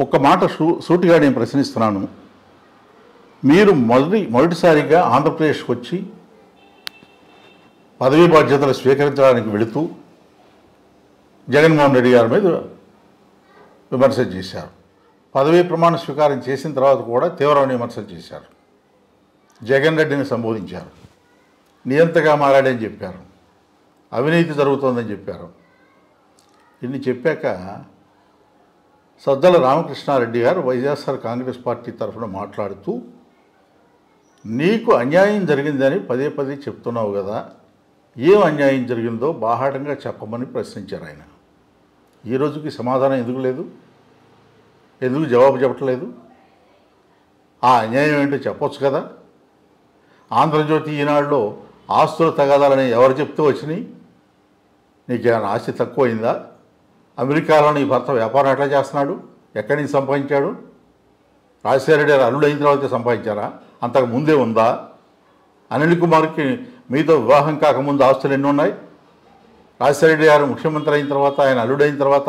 ఒక్క మాట సూటిగా నేను ప్రశ్నిస్తున్నాను. మీరు మొదటిసారిగా ఆంధ్రప్రదేశ్కి వచ్చి పదవీ బాధ్యతలు స్వీకరించడానికి వెళుతూ జగన్మోహన్ రెడ్డి గారి మీద విమర్శలు చేశారు. పదవీ ప్రమాణ స్వీకారం చేసిన తర్వాత కూడా తీవ్రమైన విమర్శలు చేశారు. జగన్ రెడ్డిని సంబోధించారు. నియంతగా మారాడని చెప్పారు. అవినీతి జరుగుతోందని చెప్పారు. ఇన్ని చెప్పాక సజ్జల రామకృష్ణారెడ్డి గారు వైఎస్ఆర్ కాంగ్రెస్ పార్టీ తరఫున మాట్లాడుతూ, నీకు అన్యాయం జరిగిందని పదే పదే చెప్తున్నావు కదా, ఏం అన్యాయం జరిగిందో బాహాటంగా చెప్పమని ప్రశ్నించారు ఆయన. ఈ రోజుకి సమాధానం ఎందుకు లేదు? ఎందుకు జవాబు చెప్పట్లేదు? ఆ అన్యాయం ఏంటో చెప్పొచ్చు కదా. ఆంధ్రజ్యోతి ఈనాడులో ఆస్తుల తగాదాలని ఎవరు చెప్తూ వచ్చినాయి? నీకేమైనా ఆస్తి తక్కువైందా? అమెరికాలో నీ భర్త వ్యాపారం ఎట్లా చేస్తున్నాడు? ఎక్కడి నుంచి సంపాదించాడు? రాజశేఖర రెడ్డి గారు అల్లుడు అయిన తర్వాత సంపాదించారా? అంతకు ముందే ఉందా? అనిల్ కుమార్కి మీతో వివాహం కాకముందు ఆస్తులు ఎన్ని ఉన్నాయి? రాజశేఖర రెడ్డి గారు ముఖ్యమంత్రి అయిన తర్వాత, ఆయన అల్లుడైన తర్వాత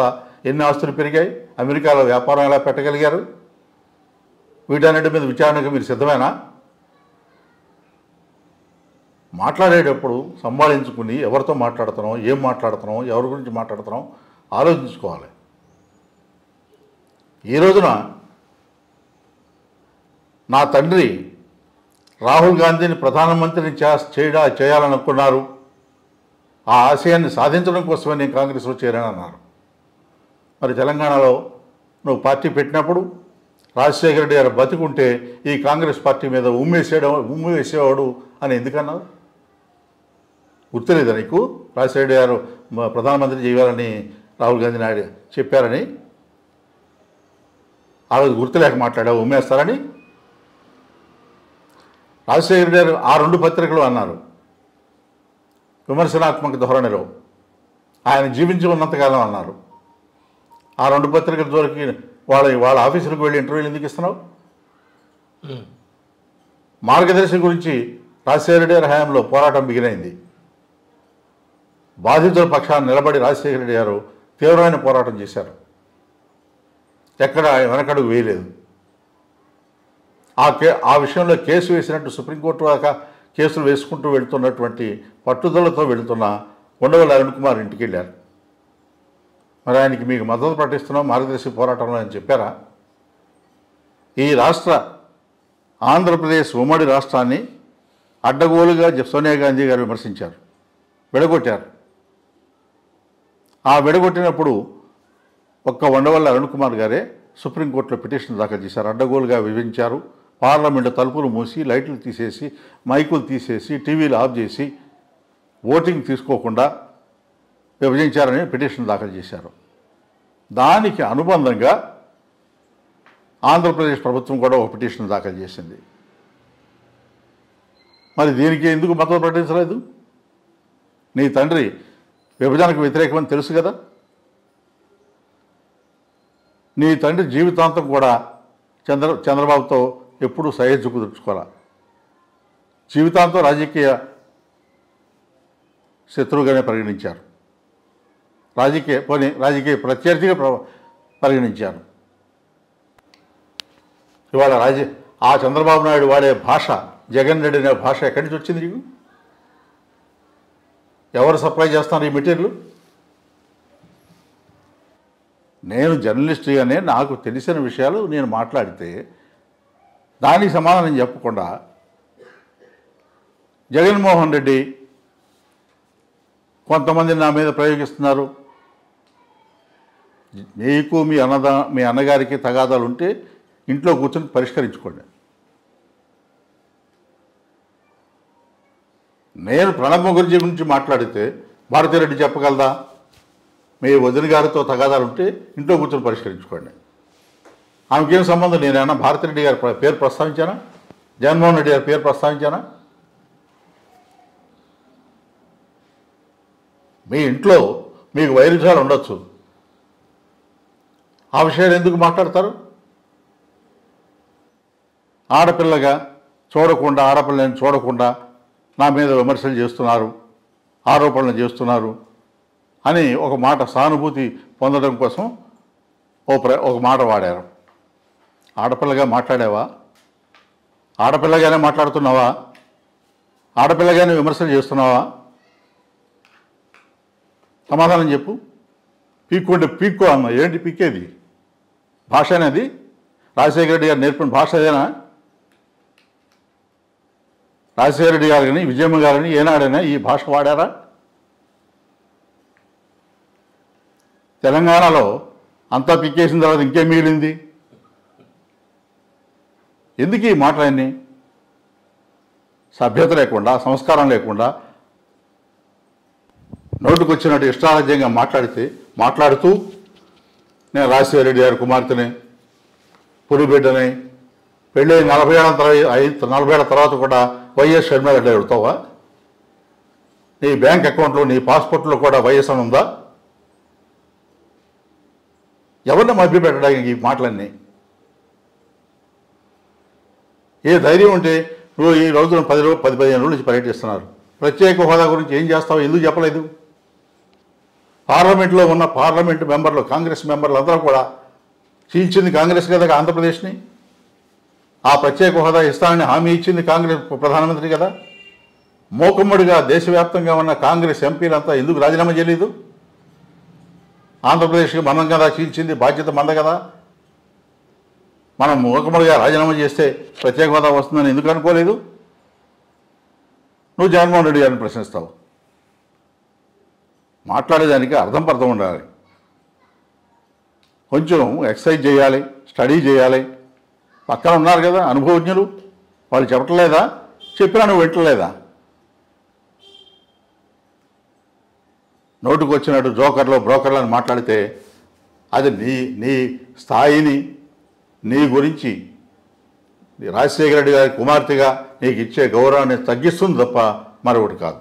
ఎన్ని ఆస్తులు పెరిగాయి? అమెరికాలో వ్యాపారం ఎలా పెట్టగలిగారు? వీటన్నిటి మీద విచారణకు మీరు సిద్ధమేనా? మాట్లాడేటప్పుడు సంభాళించుకుని ఎవరితో మాట్లాడుతున్నాం, ఏం మాట్లాడుతున్నాం, ఎవరి గురించి మాట్లాడుతున్నాం ఆలోచించుకోవాలి. ఈ రోజున నా తండ్రి రాహుల్ గాంధీని ప్రధానమంత్రిని చేయాలనుకున్నారు. ఆ ఆశయాన్ని సాధించడం కోసమే నేను కాంగ్రెస్లో చేరానన్నారు. మరి తెలంగాణలో నువ్వు పార్టీ పెట్టినప్పుడు రాజశేఖర రెడ్డి గారు బతికుంటే ఈ కాంగ్రెస్ పార్టీ మీద ఉమ్మివేసేవాడు అని ఎందుకన్నావు? గుర్తులేదా నీకు? రాజశేఖర రెడ్డి గారు ప్రధానమంత్రి చేయాలని రాహుల్ గాంధీ నాయుడు చెప్పారని ఆ రోజు గుర్తులేక మాట్లాడావు ఉమ్మేస్తారని. రాజశేఖర రెడ్డి గారు ఆ రెండు పత్రికలు అన్నారు విమర్శనాత్మక ధోరణిలో, ఆయన జీవించి ఉన్నంతకాలం అన్నారు. ఆ రెండు పత్రికల దొరికి వాళ్ళ ఆఫీసులకు వెళ్ళి ఇంటర్వ్యూలు ఎందుకు ఇస్తున్నావు? మార్గదర్శి గురించి రాజశేఖర రెడ్డి గారి హయాంలో పోరాటం బిగినైంది. బాధితుల పక్షాన్ని నిలబడి రాజశేఖర రెడ్డి గారు తీవ్రమైన పోరాటం చేశారు. ఎక్కడ వెనకడుగు వేయలేదు. ఆ విషయంలో కేసు వేసినట్టు సుప్రీంకోర్టు దాకా కేసులు వేసుకుంటూ వెళుతున్నటువంటి పట్టుదలతో వెళుతున్న ఉండవల్లి అరుణ్ కుమార్ ఇంటికి వెళ్ళారు. మరి ఆయనకి మీకు మద్దతు ప్రకటిస్తున్నాం మార్గదర్శి పోరాటంలో అని చెప్పారా? ఈ ఆంధ్రప్రదేశ్ ఉమ్మడి రాష్ట్రాన్ని అడ్డగోలుగా సోనియా గాంధీ గారు విమర్శించారు, విడగొట్టారు. ఆ విడగొట్టినప్పుడు ఒక్క ఉండవల్లి అరుణ్ కుమార్ గారే సుప్రీంకోర్టులో పిటిషన్ దాఖలు చేశారు. అడ్డగోలుగా విభజించారు, పార్లమెంటు తలుపులు మూసి, లైట్లు తీసేసి, మైకులు తీసేసి, టీవీలు ఆఫ్ చేసి, ఓటింగ్ తీసుకోకుండా విభజించారని పిటిషన్ దాఖలు చేశారు. దానికి అనుబంధంగా ఆంధ్రప్రదేశ్ ప్రభుత్వం కూడా ఒక పిటిషన్ దాఖలు చేసింది. మరి దీనికి ఎందుకు మద్దతు ప్రకటించలేదు? నీ తండ్రి విభజనకు వ్యతిరేకమని తెలుసు కదా. నీ తండ్రి జీవితాంతం కూడా చంద్రబాబుతో ఎప్పుడూ సహజు కుదుర్చుకోవాలి. జీవితాంతం రాజకీయ శత్రువుగానే పరిగణించారు, రాజకీయ ప్రత్యర్థిగా పరిగణించారు. ఇవాళ ఆ చంద్రబాబు నాయుడు వాడే భాష, జగన్ రెడ్డి అనే భాష ఎక్కడి నుంచి వచ్చింది నీకు? ఎవరు సప్లై చేస్తున్నారు ఈ మెటీరియల్? నేను జర్నలిస్ట్గానే నాకు తెలిసిన విషయాలు నేను మాట్లాడితే దానికి సమాధానం చెప్పకుండా జగన్మోహన్ రెడ్డి కొంతమంది నా మీద ప్రయోగిస్తున్నారు. మీకు మీ అన్నగారికి తగాదాలు ఉంటే ఇంట్లో కూర్చొని పరిష్కరించుకోండి. నేను ప్రణబ్ ముఖర్జీ గురించి మాట్లాడితే భారతిరెడ్డి చెప్పగలదా? మీ వదిన గారితో తగాదాలు ఉంటే ఇంట్లో కూర్చొని పరిష్కరించుకోండి. ఆమెకేం సంబంధం? నేనైనా భారతిరెడ్డి గారి పేరు ప్రస్తావించానా? జగన్మోహన్ రెడ్డి గారి పేరు ప్రస్తావించానా? మీ ఇంట్లో మీకు వైరుధ్యాలు ఉండొచ్చు, ఆ విషయాలు ఎందుకు మాట్లాడతారు? ఆడపిల్లని చూడకుండా నా మీద విమర్శలు చేస్తున్నారు, ఆరోపణలు చేస్తున్నారు అని ఒక మాట సానుభూతి పొందడం కోసం ఒక మాట వాడారు. ఆడపిల్లగా మాట్లాడావా? ఆడపిల్లగానే మాట్లాడుతున్నావా? ఆడపిల్లగానే విమర్శలు చేస్తున్నావా? సమాధానం చెప్పు. పీక్కుంటే పీక్కో అమ్మ. ఏంటి పీక్కేది? భాష అనేది రాజశేఖర రెడ్డి గారు నేర్పిన భాష అదేనా? రాజశేఖర రెడ్డి గారు కానీ విజయమ్మ గారిని ఏనాడైనా ఈ భాష వాడారా? తెలంగాణలో అంతా పీక్కేసిన తర్వాత ఇంకేం మిగిలింది? ఎందుకు ఈ మాటలన్నీ? సభ్యత లేకుండా, సంస్కారం లేకుండా, నోటుకు వచ్చినట్టు ఇష్టారాజ్యంగా మాట్లాడుతూ నేను రాజశేఖర రెడ్డి గారి కుమార్తెని, పులిబిడ్డని, పెళ్ళి 40 ఏళ్ళ తర్వాత కూడా వైఎస్ షర్మిలారెడ్డి అడుగుతావా? నీ బ్యాంక్ అకౌంట్లో, నీ పాస్పోర్ట్లో కూడా వైఎస్ అని ఉందా? ఎవరిని మభ్యపెట్టడానికి ఈ మాటలన్నీ? ఏ ధైర్యం ఉంటే నువ్వు ఈ రోజున 10-15 రోజుల నుంచి పర్యటిస్తున్నారు. ప్రత్యేక హోదా గురించి ఏం చేస్తావు? ఎందుకు చెప్పలేదు? పార్లమెంట్లో ఉన్న పార్లమెంటు మెంబర్లు, కాంగ్రెస్ మెంబర్లు అందరూ కూడా చీల్చింది కాంగ్రెస్ కదా ఆంధ్రప్రదేశ్ని. ఆ ప్రత్యేక హోదా ఇస్తానని హామీ ఇచ్చింది కాంగ్రెస్ ప్రధానమంత్రి కదా. మోకమ్మడిగా దేశవ్యాప్తంగా ఉన్న కాంగ్రెస్ ఎంపీలంతా ఎందుకు రాజీనామా చేయలేదు? ఆంధ్రప్రదేశ్కి మనం కదా చీల్చింది, బాధ్యత మంద కదా. మనం మూకమ్మడిగా రాజీనామా చేస్తే ప్రత్యేక హోదా వస్తుందని ఎందుకు అనుకోలేదు? నువ్వు జగన్మోహన్ రెడ్డి గారిని ప్రశ్నిస్తావు. మాట్లాడేదానికి అర్థం పర్థం ఉండాలి. కొంచెం ఎక్సర్సైజ్ చేయాలి, స్టడీ చేయాలి. పక్కన ఉన్నారు కదా అనుభవజ్ఞులు, వాళ్ళు చెప్పట్లేదా? చెప్పినా నువ్వు వింటలేదా? నోటుకు వచ్చినట్టు బ్రోకర్లను మాట్లాడితే అది నీ స్థాయిని, నీ గురించి రాజశేఖర రెడ్డి గారి కుమార్తెగా నీకు ఇచ్చే గౌరవాన్ని తగ్గిస్తుంది తప్ప మరొకటి కాదు.